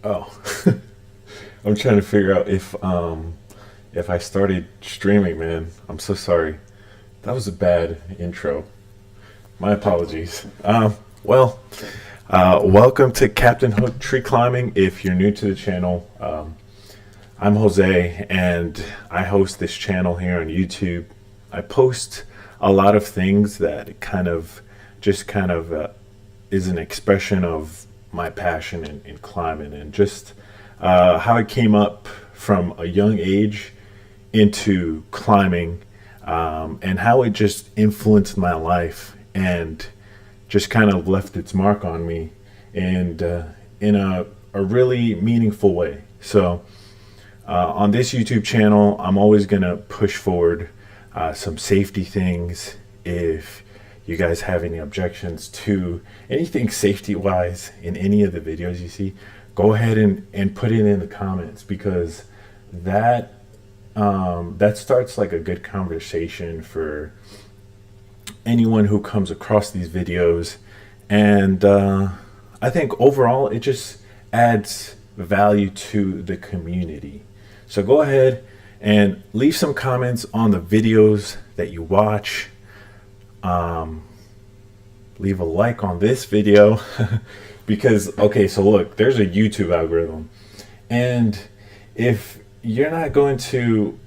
Oh, I'm trying to figure out if I started streaming, man. I'm so sorry. That was a bad intro. My apologies. Well, welcome to Captain Hook Tree Climbing. If you're new to the channel, I'm Jose, and I host this channel here on YouTube. I post a lot of things that kind of is an expression of my passion in climbing, and just how I came up from a young age into climbing, and how it just influenced my life and just kind of left its mark on me, and in a really meaningful way. So on this YouTube channel, I'm always going to push forward some safety things. If you guys have any objections to anything safety wise in any of the videos you see, go ahead and put it in the comments, because that starts like a good conversation for anyone who comes across these videos. And I think overall it just adds value to the community. So go ahead and leave some comments on the videos that you watch. Leave a like on this video because, okay, so look, there's a YouTube algorithm, and if you're not going to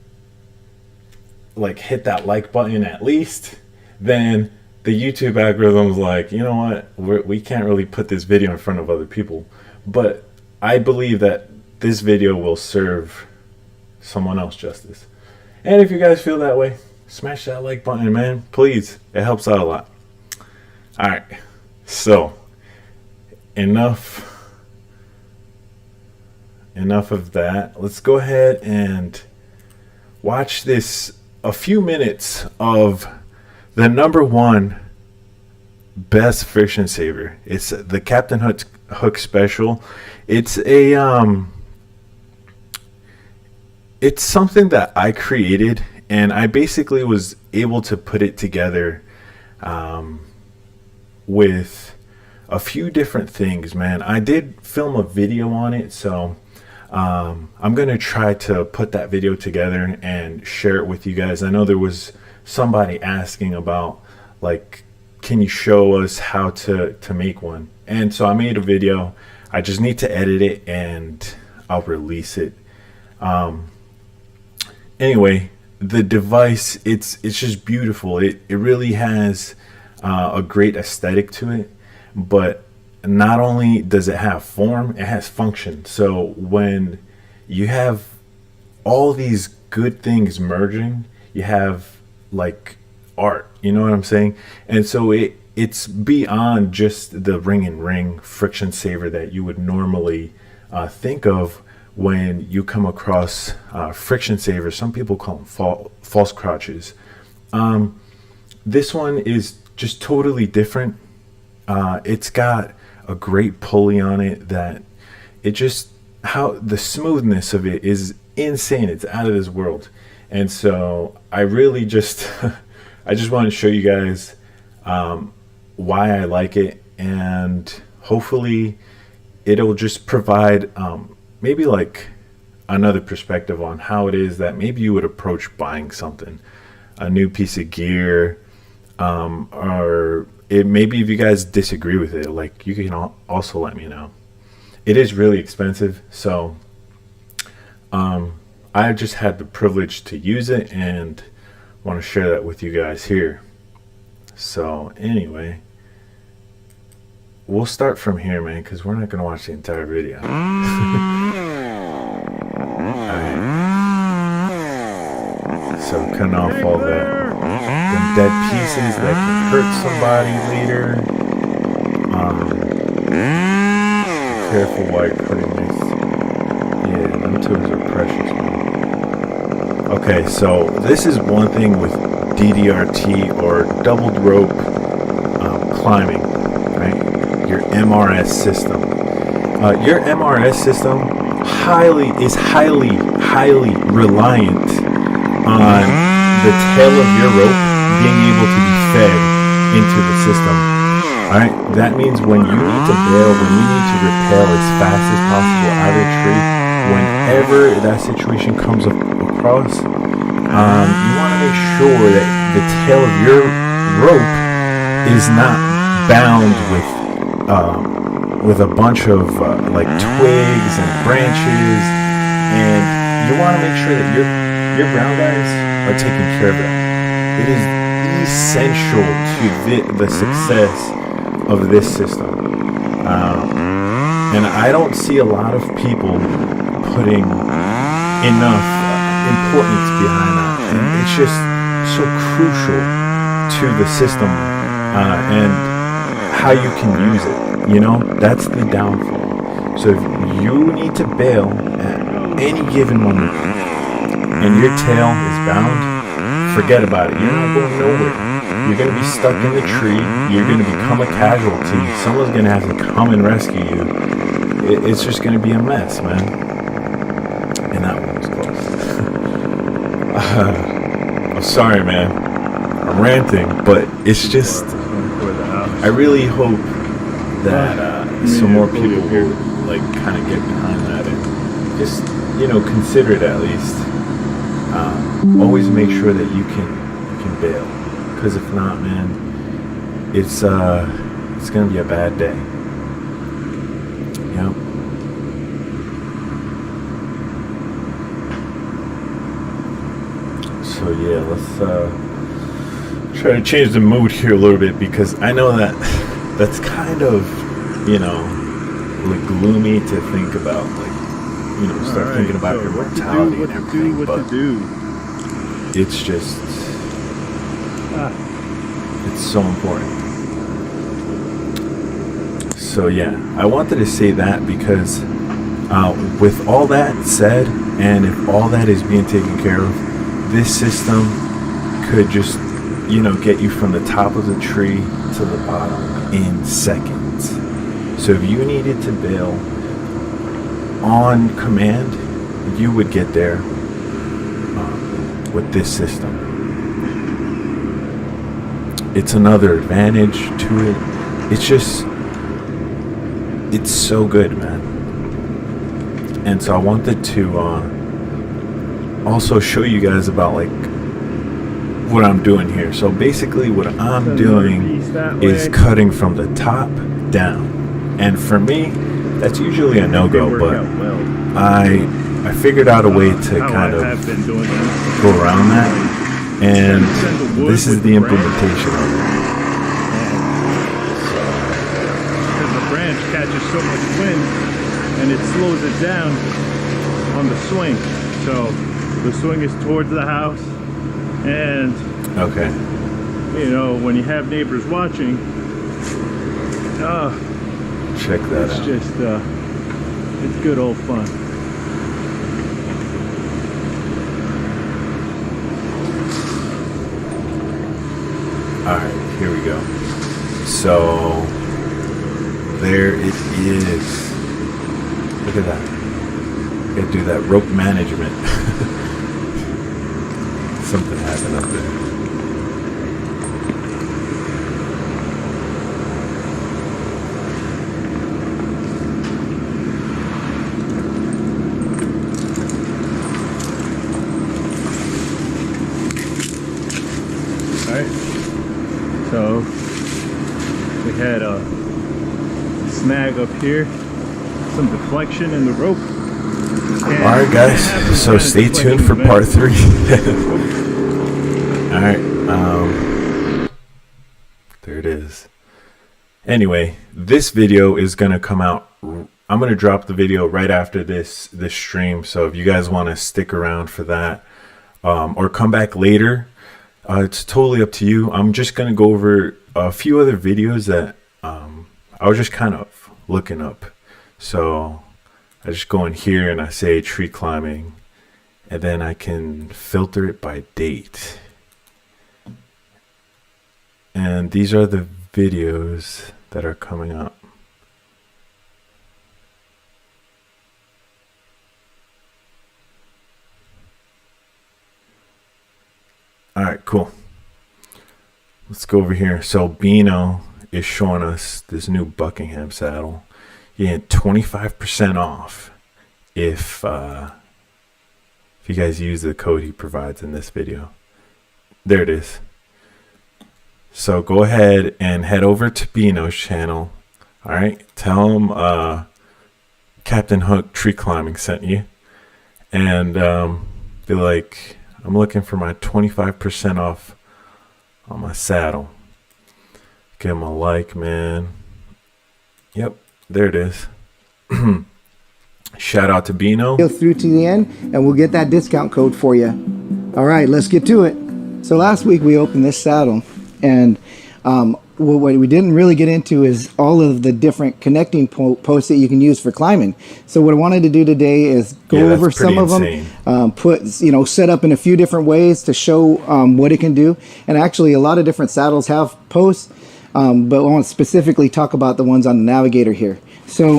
like hit that like button at least, then the YouTube algorithm's like, you know what, we can't really put this video in front of other people. But I believe that this video will serve someone else justice. And if you guys feel that way, smash that like button, man. Please. It helps out a lot. Alright. So, enough of that. Let's go ahead and watch this, a few minutes of the #1 best friction saver. It's the Captain Hook Special. It's it's something that I created, and I basically was able to put it together with a few different things, man. I did film a video on it, so I'm gonna try to put that video together and share it with you guys. I know there was somebody asking about, like, can you show us how to make one? And so I made a video. I just need to edit it and I'll release it. Anyway, the device, it's just beautiful. It really has a great aesthetic to it, but not only does it have form, it has function. So when you have all these good things merging, you have like art, you know what I'm saying? And so it's beyond just the ring and ring friction saver that you would normally think of when you come across friction savers. Some people call them false crotches. This one is just totally different. It's got a great pulley on it that it just, how the smoothness of it is insane. It's out of this world. And so I really just I just want to show you guys why I like it, and hopefully it'll just provide maybe like another perspective on how it is that maybe you would approach buying something, a new piece of gear, or it maybe if you guys disagree with it, like, you can also let me know. It is really expensive, so I just had the privilege to use it and want to share that with you guys here. So anyway, we'll start from here, man, because we're not going to watch the entire video. Alright. So cutting off all them dead pieces that can hurt somebody later. Careful while you're putting this. Yeah, them tools are precious, man. Okay, so this is one thing with DDRT, or doubled rope climbing, right? Your MRS system. Your MRS system is highly reliant on the tail of your rope being able to be fed into the system. All right, that means when you need to bail, when you need to rappel as fast as possible out of the tree, whenever that situation comes across, you want to make sure that the tail of your rope is not bound with a bunch of like twigs and branches, and you want to make sure that your brown guys are taking care of that. It is essential to the success of this system, and I don't see a lot of people putting enough importance behind that, and it's just so crucial to the system and how you can use it. You know, that's the downfall. So if you need to bail at any given moment and your tail is bound, forget about it. You're not going nowhere. You're going to be stuck in the tree. You're going to become a casualty. Someone's going to have to come and rescue you. It's just going to be a mess, man. And that one was close. I'm sorry, man. I'm ranting, but it's just, I really hope that some more people will like kind of get behind that and just, you know, consider it at least. Always make sure that you can bail, because if not, man, it's gonna be a bad day. Yep. So yeah, let's try to change the mood here a little bit, because I know that that's kind of, you know, like gloomy to think about, like, you know, start thinking about your mortality and everything, but it's just, it's so important. So yeah, I wanted to say that because with all that said, and if all that is being taken care of, this system could just, you know, get you from the top of the tree to the bottom in seconds. So if you needed to bail on command, you would get there with this system. It's another advantage to it. It's just, it's so good, man. And so I wanted to also show you guys about like what I'm doing here. So basically what I'm doing is cutting from the top down. And for me, that's usually a no-go, but I figured out a way to kind of go around that, and this is the implementation of it. Because the branch catches so much wind and it slows it down on the swing. So the swing is towards the house, and okay, you know, when you have neighbors watching, check that it's out. just it's good old fun. Alright, here we go. So there it is. Look at that. Gotta do that rope management. Something happened up there. So we had a snag up here, some deflection in the rope. Alright guys, so stay tuned for part 3. Alright, there it is. Anyway, this video is going to come out, I'm going to drop the video right after this stream, so if you guys want to stick around for that, or come back later, it's totally up to you. I'm just going to go over a few other videos that I was just kind of looking up. So I just go in here and I say tree climbing, and then I can filter it by date. And these are the videos that are coming up. All right, cool. Let's go over here. So Beano is showing us this new Buckingham saddle. You get 25% off if you guys use the code he provides in this video. There it is. So go ahead and head over to Bino's channel. All right, tell him Captain Hook Tree Climbing sent you, and be like, I'm looking for my 25% off on my saddle. Give him a like, man. Yep, there it is. Shout out to Bino. Go through to the end and we'll get that discount code for you. All right, let's get to it. So last week we opened this saddle, and what we didn't really get into is all of the different connecting posts that you can use for climbing. So what I wanted to do today is go over some of them, set up in a few different ways to show what it can do. And actually a lot of different saddles have posts, but I want to specifically talk about the ones on the Navigator here. So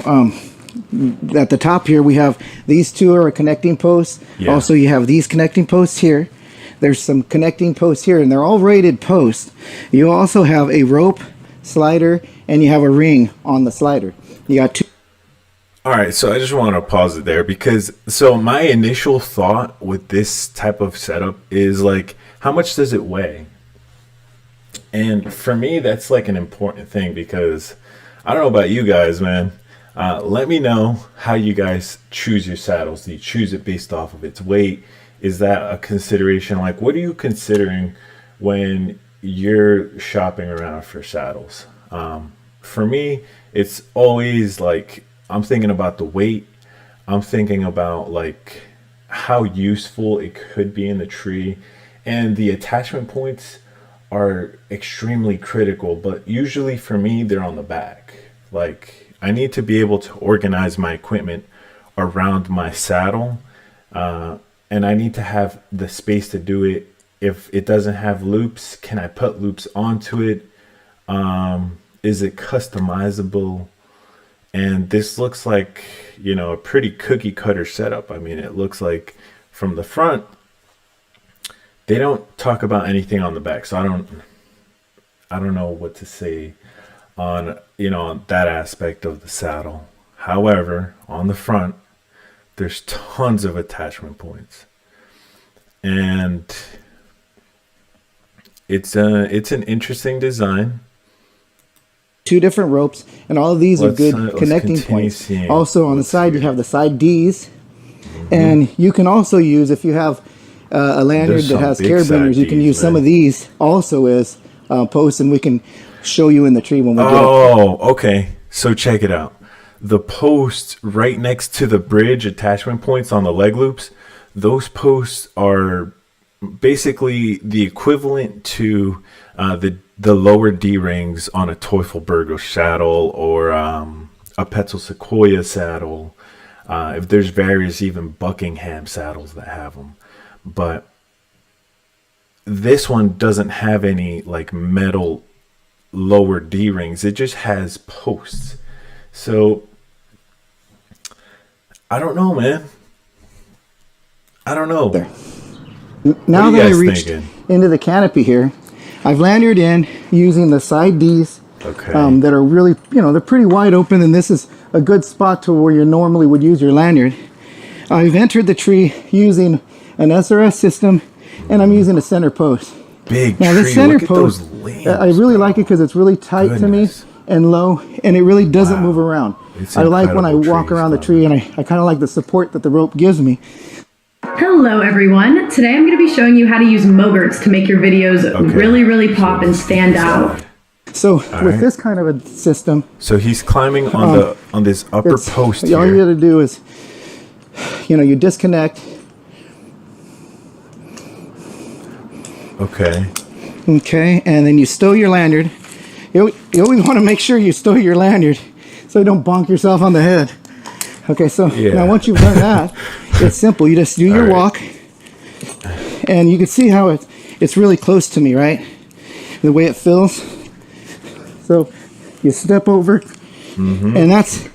at the top here we have these two are connecting posts. Yeah. Also you have these connecting posts here. There's some connecting posts here, and they're all rated posts. You also have a rope slider, and you have a ring on the slider. You got two. All right, so I just want to pause it there because so my initial thought with this type of setup is like, how much does it weigh? And for me, that's like an important thing because I don't know about you guys, man. Let me know how you guys choose your saddles. Do you choose it based off of its weight? Is that a consideration? Like, what are you considering when you're shopping around for saddles? For me, it's always like, I'm thinking about the weight. I'm thinking about like how useful it could be in the tree. And the attachment points are extremely critical, but usually for me, they're on the back. Like, I need to be able to organize my equipment around my saddle. And I need to have the space to do it. If it doesn't have loops, can I put loops onto it? Is it customizable? And this looks like, you know, a pretty cookie cutter setup. I mean, it looks like from the front, they don't talk about anything on the back. So I don't know what to say on, you know, on that aspect of the saddle. However, on the front, there's tons of attachment points, and it's an interesting design. Two different ropes, and all of these are good connecting points. Also on the side, you have the side Ds, and you can also use, if you have a lanyard that has carabiners, you can use some of these also as posts, and we can show you in the tree when we get up. Oh, okay. So check it out. The posts right next to the bridge attachment points on the leg loops, those posts are basically the equivalent to the lower D-rings on a Teufelberger saddle or a Petzl Sequoia saddle. If there's various even Buckingham saddles that have them. But this one doesn't have any like metal lower D-rings. It just has posts. So I don't know, man. I don't know. There. Now that I reached into the canopy here, I've lanyarded in using the side Ds that are really, you know, they're pretty wide open, and this is a good spot to where you normally would use your lanyard. I've entered the tree using an SRS system, and I'm using a center post. Big now, tree. The center Look at post, those limbs, I really like it because it's really tight to me and low, and it really doesn't move around. I like when I walk around the tree, and I kind of like the support that the rope gives me. Hello everyone. Today I'm going to be showing you how to use mogarts to make your videos really pop and stand out. So with this kind of a system, so he's climbing on this upper post here. All you got to do is, you know, you disconnect. Okay, and then you stow your lanyard. You always want to make sure you stow your lanyard so you don't bonk yourself on the head. Okay, so now once you've done that, it's simple. You just do your walk, and you can see how it's really close to me, right? The way it feels. So you step over, and that's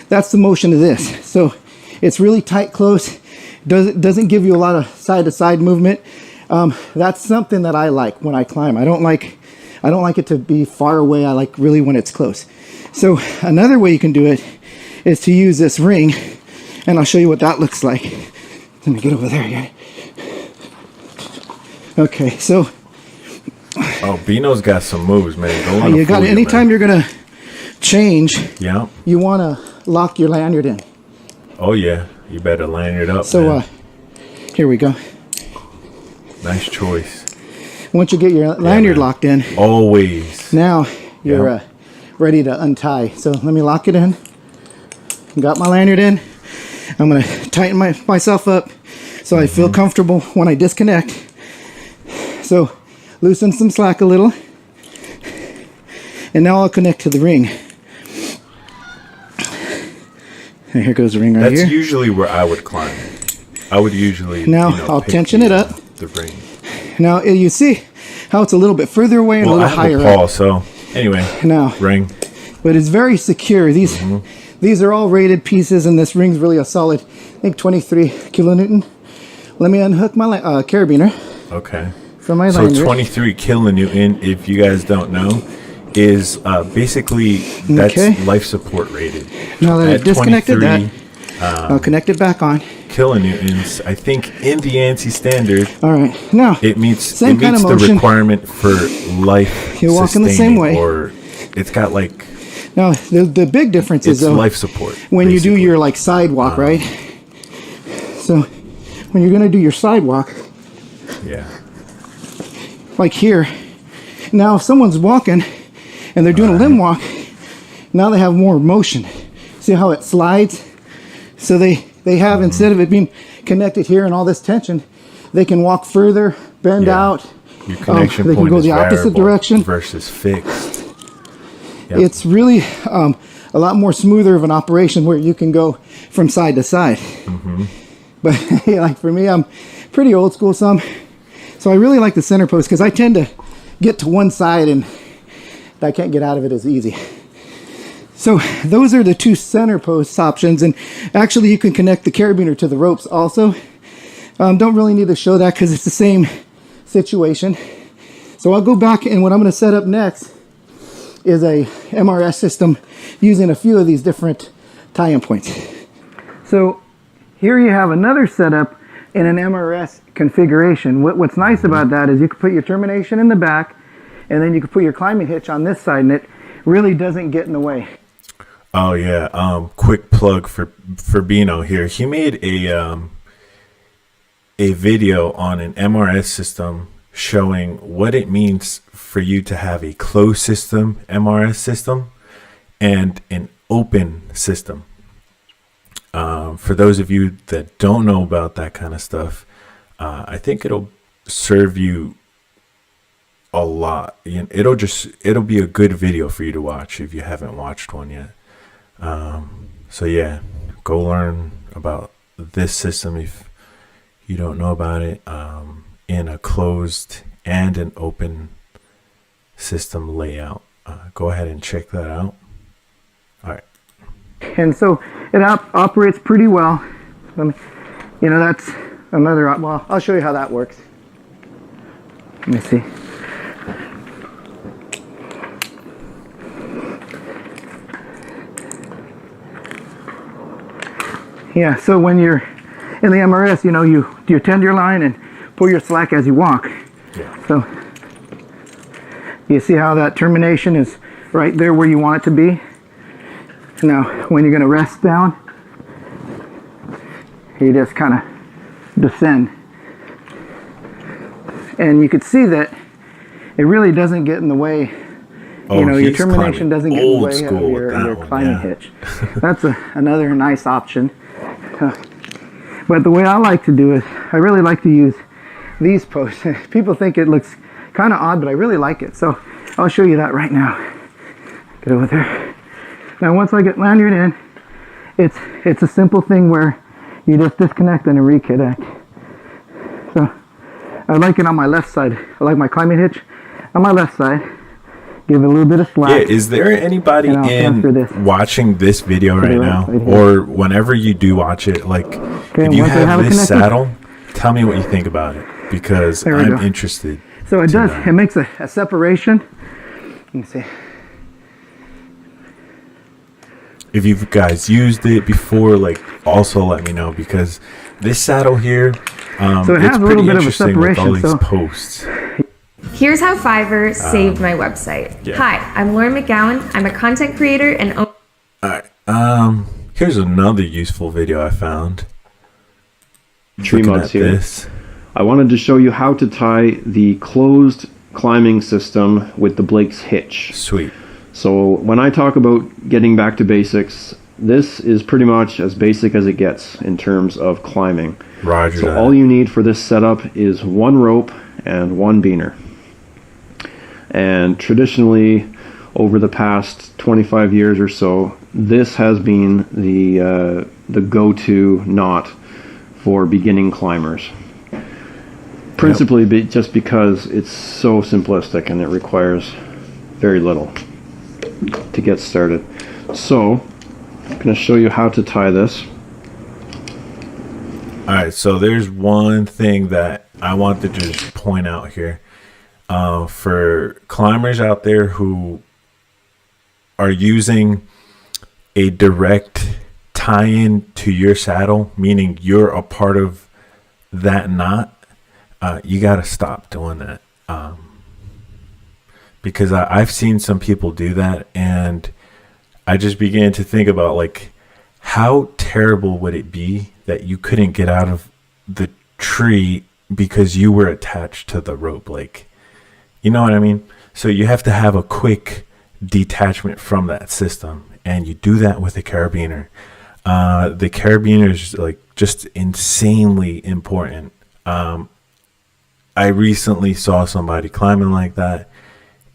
the motion of this. So it's really tight, close. Doesn't give you a lot of side-to-side movement. That's something that I like when I climb. I I don't like it to be far away. I like really when it's close. So another way you can do it is to use this ring, and I'll show you what that looks like. Let me get over there again. Okay, so Oh, Bino's got some moves, man. Don't let him you got fool it. Anytime man. you're gonna change, Yeah. you want to lock your lanyard in. Oh yeah. You better lanyard up. So man. here we go. Nice choice. Once you get your lanyard man. locked in, Always. now you're Yeah. ready to untie. So let me lock it in. Got my lanyard in. I'm gonna tighten myself up so I feel comfortable when I disconnect. So loosen some slack a little, and now I'll connect to the ring. And here goes the ring right That's here. usually where I would climb. I would usually. Now, I'll pick tension it up. The ring. Now you see how it's a little bit further away and Well, a I little have higher a paw, up. so anyway. Now, Ring. but it's very secure. These are all rated pieces, and this ring's really a solid, I think 23 kilonewton. Let me unhook my carabiner Okay. from my So lanyard. 23 kilonewton, if you guys don't know, is basically that's Okay. life support rated. Now that At I've disconnected 23 I'll connect it back on. kilonewtons, I think in the ANSI standard, All right, now it meets Same kind of the motion. requirement for life. You walk in the same sustaining, way. or it's got like now the big difference it's is though, life support when you do basically. your like sidewalk, right? So when you're gonna do your sidewalk, yeah. like here, now if someone's walking and they're doing a limb walk, now they have more motion. See how it slides? So they have, instead of it being connected here and all this tension, they can walk further, bend Yeah. out. Your connection they can point go is the opposite variable direction. versus fixed. Yep. It's really a lot more smoother of an operation where you can go from side to side. But like for me, I'm pretty old school so I really like the center post because I tend to get to one side and I can't get out of it as easy. So those are the two center post options, and actually you can connect the carabiner to the ropes also. Don't really need to show that because it's the same situation. So I'll go back, and what I'm going to set up next is a MRS system using a few of these different tie-in points. So here you have another setup in an MRS configuration. What's nice about that is you can put your termination in the back, and then you can put your climbing hitch on this side, and it really doesn't get in the way. Oh yeah. Quick plug for Bino here. He made a video on an MRS system showing what it means for you to have a closed system MRS system and an open system. For those of you that don't know about that kind of stuff, I think it'll serve you a lot. It'll be a good video for you to watch if you haven't watched one yet. So yeah, go learn about this system if you don't know about it, in a closed and an open system layout. Go ahead and check that out. All right. And so it operates pretty well. That's another, well, I'll show you how that works. Let me see. Yeah, so when you're in the MRS, you tend your line and pull your slack as you walk. Yeah. So you see how that termination is right there where you want it to be. Now, when you're going to rest down, you just kind of descend. And you could see that it really doesn't get in the way. Your he's termination climbing doesn't get in the old way of school with that your one, climbing yeah. hitch. That's another nice option. But the way I like to do it, I really like to use these posts. People think it looks kind of odd, but I really like it. So I'll show you that right now. Get over there. Now once I get lanyard in, it's a simple thing where you just disconnect and reconnect. So I like it on my left side. I like my climbing hitch on my left side. Give it a little bit of slack. Yeah, is there anybody And I'll transfer this watching this video right now, right here. or whenever you do watch it, like if you once I have have it this connected- saddle, tell me what you think about it, because There we I'm go. interested. So it to does. know. It makes a separation You can see. If you guys used it before, like, also let me know, because this saddle here, So it has it's a little pretty bit of a interesting with all separation, these so- posts. Here's how Fiverr saved my website. yeah. Hi, I'm Lauren McGowan. I'm a content creator and All right. Here's another useful video I found. Tree Looking mugs at here. this. I wanted to show you how to tie the closed climbing system with the Blake's hitch. Sweet. So when I talk about getting back to basics, this is pretty much as basic as it gets in terms of climbing. Roger So that. all you need for this setup is one rope and one beaner. And traditionally, over the past 25 years or so, this has been the go-to knot for beginning climbers. Principally just because it's so simplistic and it requires very little to get started. So I'm going to show you how to tie this. All right, so there's one thing that I want to just point out here. For climbers out there who are using a direct tie-in to your saddle, meaning you're a part of that knot, you got to stop doing that. Because I've seen some people do that, and I just began to think about, like, how terrible would it be that you couldn't get out of the tree because you were attached to the rope? Like, you know what I mean? So you have to have a quick detachment from that system, and you do that with a carabiner. The carabiner is, like, just insanely important. I recently saw somebody climbing like that,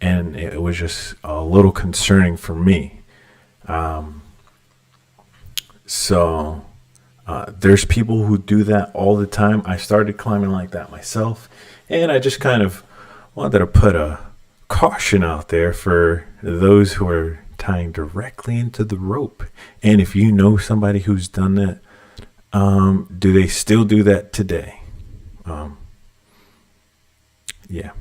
and it was just a little concerning for me. So there's people who do that all the time. I started climbing like that myself, and I just kind of wanted to put a caution out there for those who are tying directly into the rope. And if you know somebody who's done that, do they still do that today? Yeah.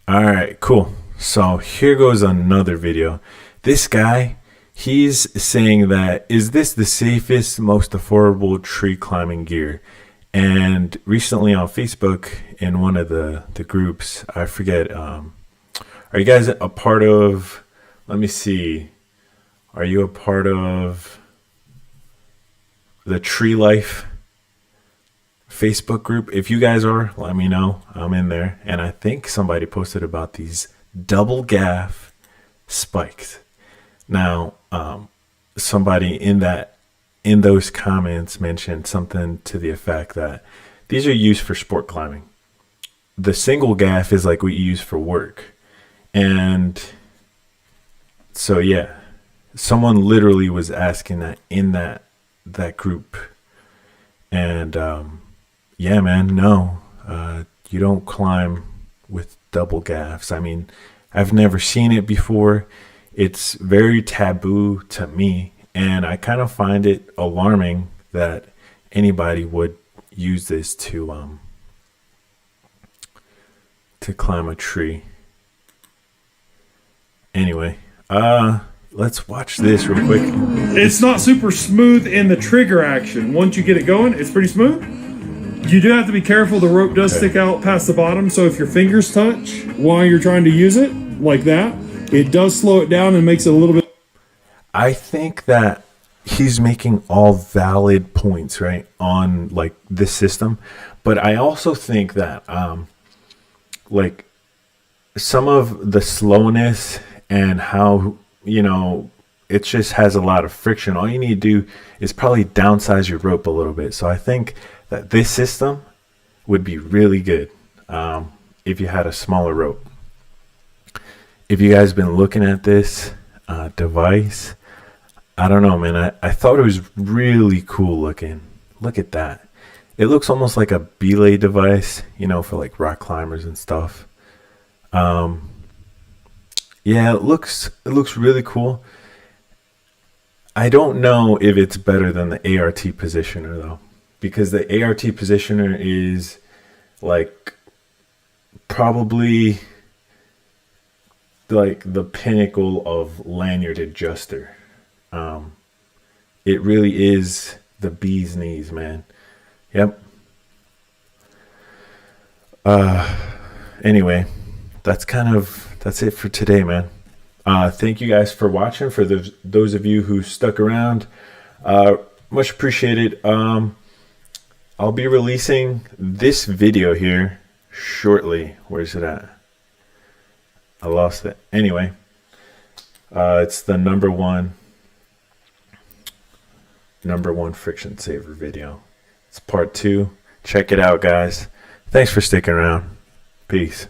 All right, cool. So here goes another video. This guy, he's saying that, is this the safest, most affordable tree climbing gear? And recently on Facebook, in one of the groups, I forget, are you guys a part of, let me see, are you a part of the Tree Life Facebook group? If you guys are, let me know. I'm in there. And I think somebody posted about these double gaff spikes. Now, somebody in those comments mentioned something to the effect that these are used for sport climbing. The single gaff is like what you use for work. And so, yeah, someone literally was asking that in that group. And yeah, man, no, you don't climb with double gaffs. I mean, I've never seen it before. It's very taboo to me, and I kind of find it alarming that anybody would use this to climb a tree. Anyway, let's watch this real quick. It's not super smooth in the trigger action. Once you get it going, it's pretty smooth. You do have to be careful. The rope does stick out past the bottom, so if your fingers touch while you're trying to use it, like that, it does slow it down and makes it a little bit... I think that he's making all valid points, right, on, like, this system. But I also think that, like, some of the slowness and how, you know, it just has a lot of friction. All you need to do is probably downsize your rope a little bit. So I think that this system would be really good if you had a smaller rope. If you guys been looking at this device, I don't know, man. I thought it was really cool looking. Look at that. It looks almost like a belay device, you know, for like rock climbers and stuff. Yeah, it looks really cool. I don't know if it's better than the ART positioner though, because the ART positioner is like probably like the pinnacle of lanyard adjuster. It really is the bee's knees, man. Yep. Anyway, that's it for today, man. Thank you guys for watching. For those of you who stuck around, much appreciated. I'll be releasing this video here shortly. Where's it at? I lost it. Anyway, it's the number one friction saver video. It's part 2. Check it out, guys. Thanks for sticking around. Peace.